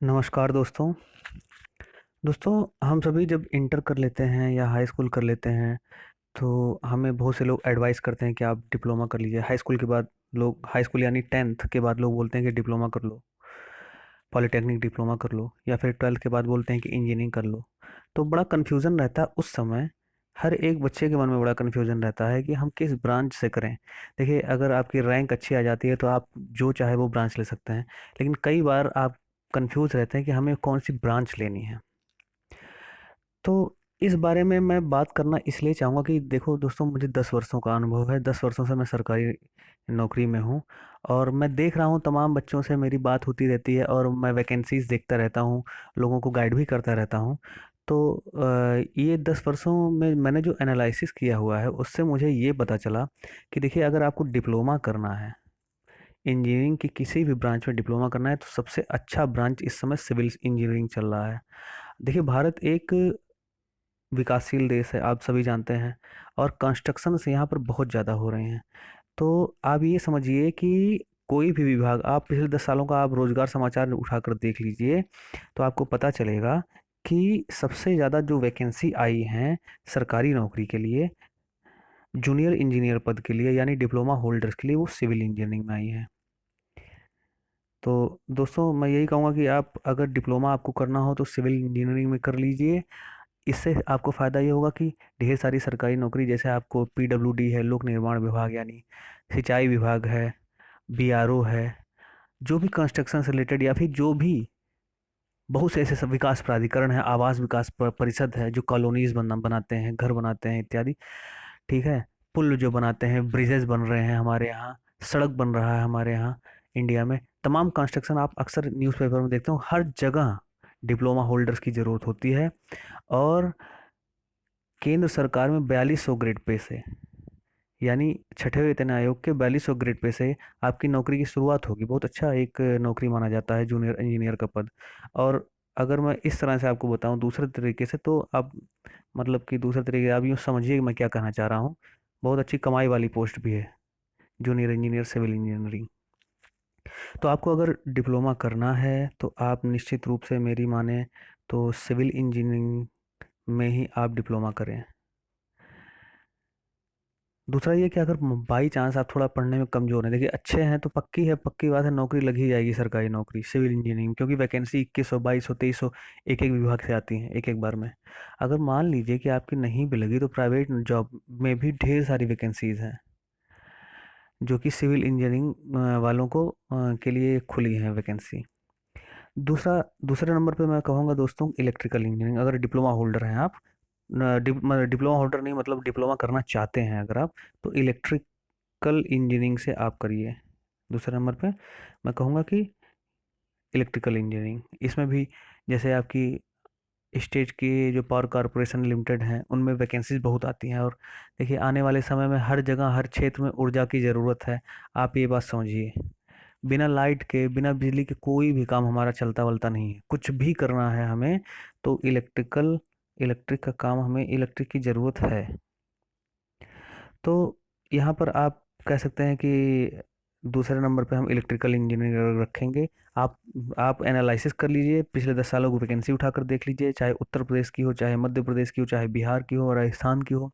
नमस्कार दोस्तों। दोस्तों, हम सभी जब इंटर कर लेते हैं या हाई स्कूल कर लेते हैं, तो हमें बहुत से लोग एडवाइस करते हैं कि आप डिप्लोमा कर लीजिए। हाई स्कूल के बाद लोग, हाई स्कूल यानी 10th के बाद लोग बोलते हैं कि डिप्लोमा कर लो, पॉलिटेक्निक डिप्लोमा कर लो, या फिर 12th के बाद बोलते हैं कि इंजीनियरिंग कर लो। तो बड़ा कन्फ्यूज़न रहता है उस समय। हर एक बच्चे के मन में बड़ा कन्फ्यूज़न रहता है कि हम किस ब्रांच से करें। देखिए, अगर आपकी रैंक अच्छी आ जाती है तो आप जो चाहे वो ब्रांच ले सकते हैं, लेकिन कई बार आप कन्फ्यूज़ रहते हैं कि हमें कौन-सी ब्रांच लेनी है। तो इस बारे में मैं बात करना इसलिए चाहूँगा कि देखो दोस्तों, मुझे 10 वर्षों का अनुभव है। 10 वर्षों से मैं सरकारी नौकरी में हूँ और मैं देख रहा हूँ, तमाम बच्चों से मेरी बात होती रहती है और मैं वैकेंसीज़ देखता रहता हूँ, लोगों को गाइड भी करता रहता हूँ। तो ये 10 वर्षों में मैंने जो एनालिसिस किया हुआ है, उससे मुझे ये पता चला कि देखिए, अगर आपको डिप्लोमा करना है, इंजीनियरिंग की किसी भी ब्रांच में डिप्लोमा करना है, तो सबसे अच्छा ब्रांच इस समय सिविल इंजीनियरिंग चल रहा है। देखिए, भारत एक विकासशील देश है, आप सभी जानते हैं, और कंस्ट्रक्शंस यहाँ पर बहुत ज़्यादा हो रहे हैं। तो आप ये समझिए कि कोई भी विभाग, आप पिछले 10 सालों का आप रोज़गार समाचार उठाकर देख लीजिए, तो आपको पता चलेगा कि सबसे ज़्यादा जो वैकेंसी आई हैं सरकारी नौकरी के लिए, जूनियर इंजीनियर पद के लिए यानी डिप्लोमा होल्डर्स के लिए, वो सिविल इंजीनियरिंग में आई हैं। तो दोस्तों, मैं यही कहूँगा कि आप अगर डिप्लोमा आपको करना हो तो सिविल इंजीनियरिंग में कर लीजिए। इससे आपको फ़ायदा ये होगा कि ढेर सारी सरकारी नौकरी, जैसे आपको पीडब्ल्यूडी है, लोक निर्माण विभाग यानी सिंचाई विभाग है, बीआरओ है, जो भी कंस्ट्रक्शन से रिलेटेड, या फिर जो भी बहुत से ऐसे सब विकास प्राधिकरण है, आवास विकास परिषद है, जो कॉलोनीज बनाते हैं, घर बनाते हैं इत्यादि। ठीक है, पुल जो बनाते हैं, ब्रिजेस बन रहे हैं हमारे यहाँ, सड़क बन रहा है हमारे यहाँ इंडिया में, तमाम कंस्ट्रक्शन आप अक्सर न्यूज़पेपर में देखते हो, हर जगह डिप्लोमा होल्डर्स की ज़रूरत होती है। और केंद्र सरकार में 4200 ग्रेड पे से, यानी छठे वेतन आयोग के 4200 ग्रेड पे से आपकी नौकरी की शुरुआत होगी। बहुत अच्छा एक नौकरी माना जाता है जूनियर इंजीनियर का पद। और अगर मैं इस तरह से आपको बताऊं दूसरे तरीके से, तो आप मतलब कि दूसरे तरीके आप यूँ समझिए कि मैं क्या कहना चाह रहा हूँ। बहुत अच्छी कमाई वाली पोस्ट भी है जूनियर इंजीनियर सिविल इंजीनियरिंग। तो आपको अगर डिप्लोमा करना है तो आप निश्चित रूप से मेरी माने तो सिविल इंजीनियरिंग में ही आप डिप्लोमा करें। दूसरा ये कि अगर बाई चांस आप थोड़ा पढ़ने में कमज़ोर हैं, देखिए अच्छे हैं तो पक्की है, पक्की बात है, नौकरी लग ही जाएगी सरकारी नौकरी सिविल इंजीनियरिंग, क्योंकि वैकेंसी 2100 2200 2300 एक एक विभाग से आती हैं एक एक बार में। अगर मान लीजिए कि आपकी नहीं भी लगी तो प्राइवेट जॉब में भी ढेर सारी वैकेंसीज हैं, जो कि सिविल इंजीनियरिंग वालों को के लिए खुली हैं वैकेंसी। दूसरे नंबर पे मैं कहूँगा दोस्तों, इलेक्ट्रिकल इंजीनियरिंग, अगर डिप्लोमा होल्डर हैं आप, डिप्लोमा होल्डर नहीं, मतलब डिप्लोमा करना चाहते हैं अगर आप, तो इलेक्ट्रिकल इंजीनियरिंग से आप करिए। दूसरे नंबर पे मैं कहूँगा कि इलेक्ट्रिकल इंजीनियरिंग, इसमें भी जैसे आपकी स्टेट की जो पावर कॉरपोरेशन लिमिटेड हैं, उनमें वैकेंसीज बहुत आती हैं। और देखिए, आने वाले समय में हर जगह हर क्षेत्र में ऊर्जा की ज़रूरत है। आप ये बात समझिए, बिना लाइट के, बिना बिजली के कोई भी काम हमारा चलता वलता नहीं है। कुछ भी करना है हमें तो इलेक्ट्रिक का काम, हमें इलेक्ट्रिक की ज़रूरत है। तो यहाँ पर आप कह सकते हैं कि दूसरे नंबर पे हम इलेक्ट्रिकल इंजीनियर रखेंगे। आप आप एनालिसिस कर लीजिए, पिछले 10 सालों की वैकेंसी उठाकर देख लीजिए, चाहे उत्तर प्रदेश की हो, चाहे मध्य प्रदेश की हो, चाहे बिहार की हो, राजस्थान की हो,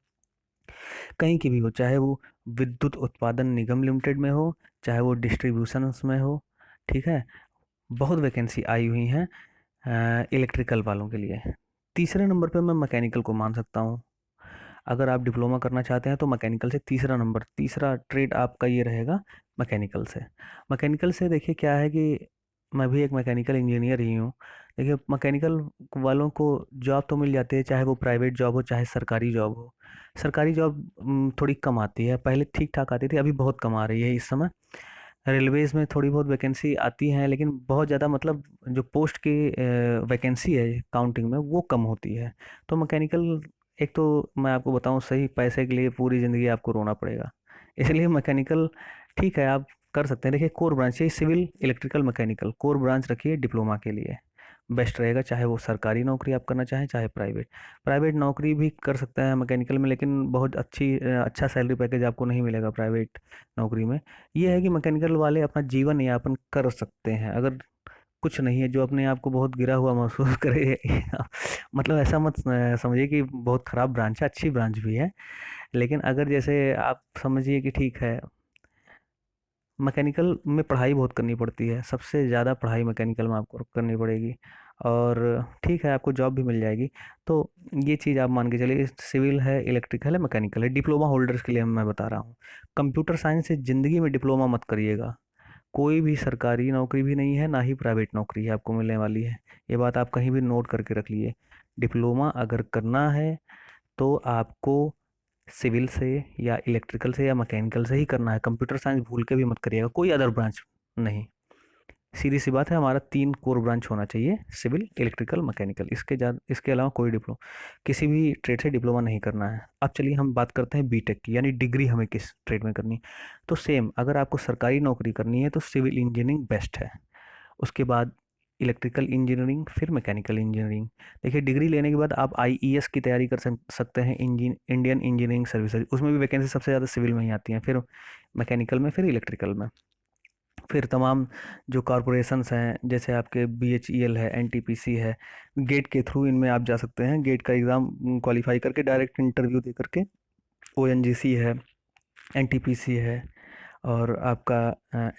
कहीं की भी हो, चाहे वो विद्युत उत्पादन निगम लिमिटेड में हो, चाहे वो डिस्ट्रीब्यूशंस में हो। ठीक है, बहुत वैकेंसी आई हुई हैं इलेक्ट्रिकल वालों के लिए। तीसरे नंबर पे मैं मैकेनिकल को मान सकता हूँ। अगर आप डिप्लोमा करना चाहते हैं तो मैकेनिकल से तीसरा ट्रेड आपका ये रहेगा, मैकेनिकल से। मैकेनिकल से देखिए क्या है कि मैं भी एक मैकेनिकल इंजीनियर ही हूँ। देखिए, मैकेनिकल वालों को जॉब तो मिल जाती है, चाहे वो प्राइवेट जॉब हो चाहे सरकारी जॉब हो। सरकारी जॉब थोड़ी कम आती है, पहले ठीक ठाक आती थी, अभी बहुत कम आ रही है इस समय। रेलवेज़ में थोड़ी बहुत वैकेंसी आती हैं, लेकिन बहुत ज़्यादा, मतलब जो पोस्ट की वैकेंसी है काउंटिंग में, वो कम होती है। तो मैकेनिकल, एक तो मैं आपको बताऊं, सही पैसे के लिए पूरी ज़िंदगी आपको रोना पड़ेगा। इसलिए मैकेनिकल ठीक है, आप कर सकते हैं। देखिए, कोर ब्रांच है civil electrical mechanical, core branch रखिए डिप्लोमा के लिए, बेस्ट रहेगा। चाहे वो सरकारी नौकरी आप करना चाहें, चाहे प्राइवेट। प्राइवेट नौकरी भी कर सकते हैं मैकेनिकल में, लेकिन बहुत अच्छा सैलरी पैकेज आपको नहीं मिलेगा प्राइवेट नौकरी में। ये है कि मैकेनिकल वाले अपना जीवन यापन कर सकते हैं। अगर कुछ नहीं है जो अपने आप को बहुत गिरा हुआ महसूस करे। मतलब ऐसा मत समझिए कि बहुत खराब ब्रांच है, अच्छी ब्रांच भी है। लेकिन अगर जैसे आप समझिए कि ठीक है, मैकेनिकल में पढ़ाई बहुत करनी पड़ती है, सबसे ज़्यादा पढ़ाई मैकेनिकल में आपको करनी पड़ेगी। और ठीक है, आपको जॉब भी मिल जाएगी। तो ये चीज़ आप मान के चलिए, सिविल है, इलेक्ट्रिकल है, मैकेनिकल है, डिप्लोमा होल्डर्स के लिए मैं बता रहा हूँ। कंप्यूटर साइंस से ज़िंदगी में डिप्लोमा मत करिएगा। कोई भी सरकारी नौकरी भी नहीं है, ना ही प्राइवेट नौकरी है आपको मिलने वाली है। ये बात आप कहीं भी नोट करके रख लीजिए। डिप्लोमा अगर करना है तो आपको सिविल से या इलेक्ट्रिकल से या मैकेनिकल से ही करना है। कंप्यूटर साइंस भूल के भी मत करिएगा, कोई अदर ब्रांच नहीं। सीधी सी बात है, हमारा 3 कोर ब्रांच होना चाहिए, सिविल, इलेक्ट्रिकल, मैकेनिकल। इसके अलावा कोई किसी भी ट्रेड से डिप्लोमा नहीं करना है। अब चलिए हम बात करते हैं बीटेक की, यानी डिग्री हमें किस ट्रेड में करनी। तो सेम, अगर आपको सरकारी नौकरी करनी है तो सिविल इंजीनियरिंग बेस्ट है। उसके बाद इलेक्ट्रिकल इंजीनियरिंग, फिर मैकेनिकल इंजीनियरिंग। देखिए, डिग्री लेने के बाद आप आईईएस की तैयारी कर सकते हैं, इंडियन इंजीनियरिंग सर्विसेज। उसमें भी वैकेंसी सबसे ज़्यादा सिविल में ही आती हैं, फिर मैकेनिकल में, फिर इलेक्ट्रिकल में। फिर तमाम जो कॉरपोरेशंस हैं, जैसे आपके बीएचईएल है, एनटीपीसी है, गेट के थ्रू इनमें आप जा सकते हैं। गेट का एग्ज़ाम क्वालिफाई करके डायरेक्ट इंटरव्यू दे करके। ओएनजीसी है, एनटीपीसी है, और आपका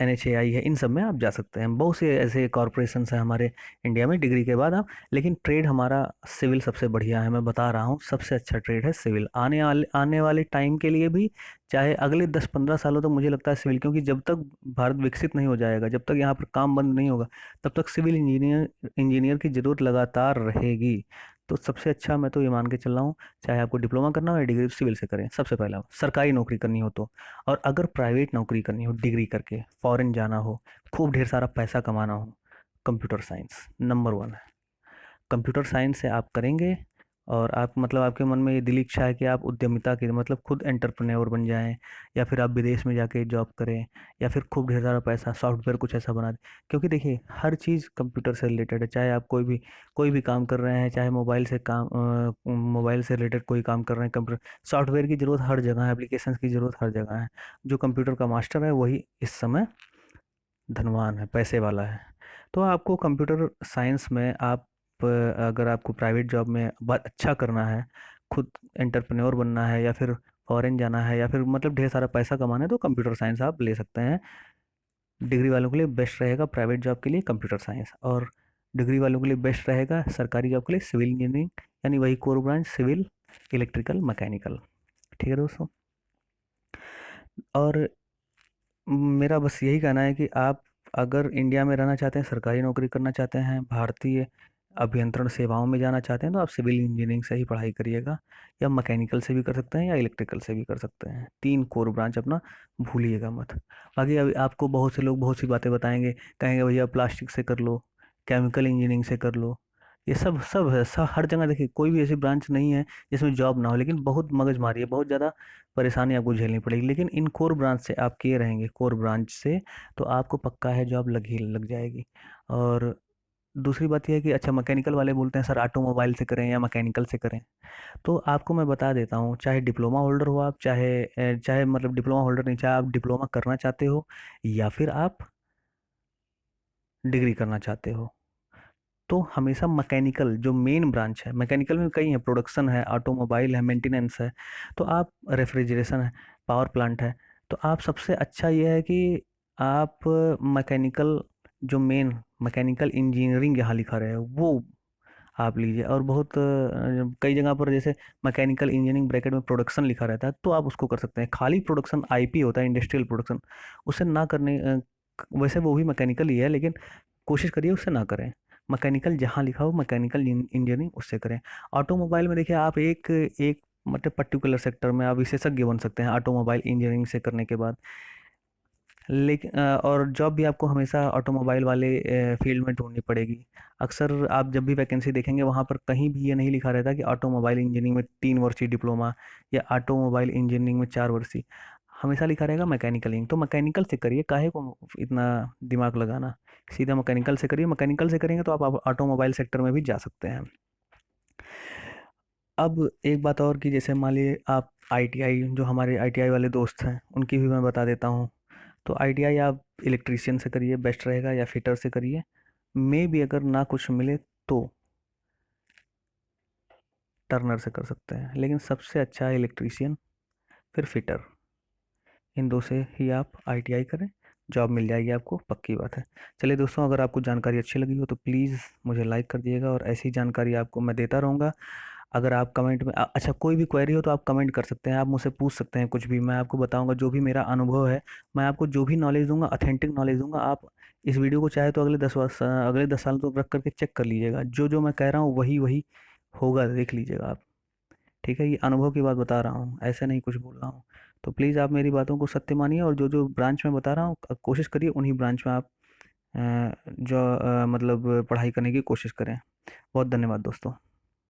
एनएचएआई है, इन सब में आप जा सकते हैं। बहुत से ऐसे कॉरपोरेशंस हैं हमारे इंडिया में डिग्री के बाद आप। लेकिन ट्रेड हमारा सिविल सबसे बढ़िया है, मैं बता रहा हूँ, सबसे अच्छा ट्रेड है सिविल। आने वाले टाइम के लिए भी, चाहे अगले 10-15 सालों तक, मुझे लगता है सिविल, क्योंकि जब तक भारत विकसित नहीं हो जाएगा, जब तक यहाँ पर काम बंद नहीं होगा, तब तक सिविल इंजीनियर इंजीनियर की ज़रूरत लगातार रहेगी। तो सबसे अच्छा मैं तो ये मान के चल रहा हूँ, चाहे आपको डिप्लोमा करना हो या डिग्री, सिविल से करें सबसे पहला। सरकारी नौकरी करनी हो तो। और अगर प्राइवेट नौकरी करनी हो डिग्री करके, फॉरेन जाना हो, खूब ढेर सारा पैसा कमाना हो, कंप्यूटर साइंस नंबर 1 है। कंप्यूटर साइंस से आप करेंगे, और आप मतलब आपके मन में ये दिली इच्छा है कि आप उद्यमिता के मतलब खुद एंटरप्रेन्योर बन जाएं, या फिर आप विदेश में जाके जॉब करें, या फिर खूब ढेर सारा पैसा सॉफ्टवेयर कुछ ऐसा बना दें। क्योंकि देखिए, हर चीज़ कंप्यूटर से रिलेटेड है। चाहे आप कोई भी काम कर रहे हैं, चाहे मोबाइल से रिलेटेड कोई काम कर रहे हैं, कंप्यूटर सॉफ्टवेयर की ज़रूरत हर जगह है, एप्लीकेशन की ज़रूरत हर जगह है। जो कंप्यूटर का मास्टर है वही इस समय धनवान है, पैसे वाला है। तो आपको कंप्यूटर साइंस में अगर आपको प्राइवेट जॉब में बहुत अच्छा करना है, खुद एंटरप्रेन्योर बनना है, या फिर फॉरेन जाना है, या फिर मतलब ढेर सारा पैसा कमाना है, तो कंप्यूटर साइंस आप ले सकते हैं। डिग्री वालों के लिए बेस्ट रहेगा प्राइवेट जॉब के लिए कंप्यूटर साइंस, और डिग्री वालों के लिए बेस्ट रहेगा सरकारी जॉब के लिए सिविल इंजीनियरिंग, यानी वही core branch, civil, electrical, mechanical. ठीक है दोस्तों। और मेरा बस यही कहना है कि आप अगर इंडिया में रहना चाहते हैं, सरकारी नौकरी करना चाहते हैं, भारतीय अभियंत्रण सेवाओं में जाना चाहते हैं, तो आप सिविल इंजीनियरिंग से ही पढ़ाई करिएगा, या मैकेनिकल से भी कर सकते हैं, या इलेक्ट्रिकल से भी कर सकते हैं। 3 कोर ब्रांच अपना भूलिएगा मत। बाकी अभी आपको बहुत से लोग बहुत सी बातें बताएंगे, कहेंगे भैया प्लास्टिक से कर लो, केमिकल इंजीनियरिंग से कर लो। ये सब सब है, सब हर जगह। देखिए, कोई भी ऐसी ब्रांच नहीं है जिसमें जॉब ना हो, लेकिन बहुत मगजमारी है, बहुत ज़्यादा परेशानी आपको झेलनी पड़ेगी। लेकिन इन कोर ब्रांच से आप किए रहेंगे, कोर ब्रांच से, तो आपको पक्का है जॉब लग जाएगी। और दूसरी बात ये है कि अच्छा, मैकेनिकल वाले बोलते हैं सर ऑटोमोबाइल से करें या मैकेनिकल से करें। तो आपको मैं बता देता हूँ, चाहे डिप्लोमा होल्डर हो आप, चाहे मतलब डिप्लोमा होल्डर नहीं, चाहे आप डिप्लोमा करना चाहते हो, या फिर आप डिग्री करना चाहते हो, तो हमेशा मैकेनिकल जो मेन ब्रांच है, मैकेनिकल में कई है, प्रोडक्शन है, ऑटोमोबाइल है, मेंटेनेंस है, तो आप रेफ्रिजरेशन है, पावर प्लांट है, तो आप सबसे अच्छा ये है कि आप मैकेनिकल, जो मेन मैकेनिकल इंजीनियरिंग यहाँ लिखा रहे वो आप लीजिए। और कई जगह पर जैसे मैकेनिकल इंजीनियरिंग ब्रैकेट में प्रोडक्शन लिखा रहता है, तो आप उसको कर सकते हैं। खाली प्रोडक्शन आईपी होता है, इंडस्ट्रियल प्रोडक्शन, उसे ना करने वैसे वो भी मैकेनिकल ही है, लेकिन कोशिश करिए उससे ना करें। मैकेनिकल जहाँ लिखा हो मैकेनिकल इंजीनियरिंग, उससे करें। ऑटोमोबाइल में देखिए, आप एक एक मतलब पर्टिकुलर सेक्टर में आप विशेषज्ञ बन सकते हैं ऑटोमोबाइल इंजीनियरिंग से करने के बाद। लेकिन और जॉब भी आपको हमेशा ऑटोमोबाइल वाले फील्ड में ढूंढनी पड़ेगी। अक्सर आप जब भी वैकेंसी देखेंगे, वहाँ पर कहीं भी ये नहीं लिखा रहता कि ऑटोमोबाइल इंजीनियरिंग में 3 वर्षीय डिप्लोमा, या ऑटोमोबाइल इंजीनियरिंग में 4 वर्षीय। हमेशा लिखा रहेगा मैकेनिकल इंग। तो मैकेनिकल से करिए, काहे को इतना दिमाग लगाना, सीधा मैकेनिकल से करिए। मैकेनिकल से करेंगे तो आप ऑटोमोबाइल सेक्टर में भी जा सकते हैं। अब एक बात और कि जैसे मान लीजिए आप आईटीआई, जो हमारे आईटीआई वाले दोस्त हैं उनकी भी मैं बता देता हूँ। तो आईटीआई आप इलेक्ट्रीशियन से करिए, बेस्ट रहेगा, या फिटर से करिए। में भी अगर ना कुछ मिले तो टर्नर से कर सकते हैं, लेकिन सबसे अच्छा है इलेक्ट्रीशियन, फिर फिटर। इन दो से ही आप आईटीआई करें, जॉब मिल जाएगी आपको, पक्की बात है। चलिए दोस्तों, अगर आपको जानकारी अच्छी लगी हो तो प्लीज़ मुझे लाइक कर दिएगा, और ऐसी जानकारी आपको मैं देता रहूँगा। अगर आप कमेंट में अच्छा कोई भी क्वेरी हो तो आप कमेंट कर सकते हैं, आप मुझसे पूछ सकते हैं कुछ भी, मैं आपको बताऊंगा जो भी मेरा अनुभव है। मैं आपको जो भी नॉलेज दूंगा, ऑथेंटिक नॉलेज दूंगा। आप इस वीडियो को चाहे तो अगले 10 साल तो रख करके चेक कर लीजिएगा, जो जो मैं कह रहा हूँ वही वही होगा, देख लीजिएगा आप। ठीक है, ये अनुभव की बात बता रहा हूँ, ऐसे नहीं कुछ बोल रहा हूँ। तो प्लीज़ आप मेरी बातों को सत्य मानिए, और जो जो ब्रांच में बता रहा हूँ कोशिश करिए उन्हीं ब्रांच में आप मतलब पढ़ाई करने की कोशिश करें। बहुत धन्यवाद दोस्तों।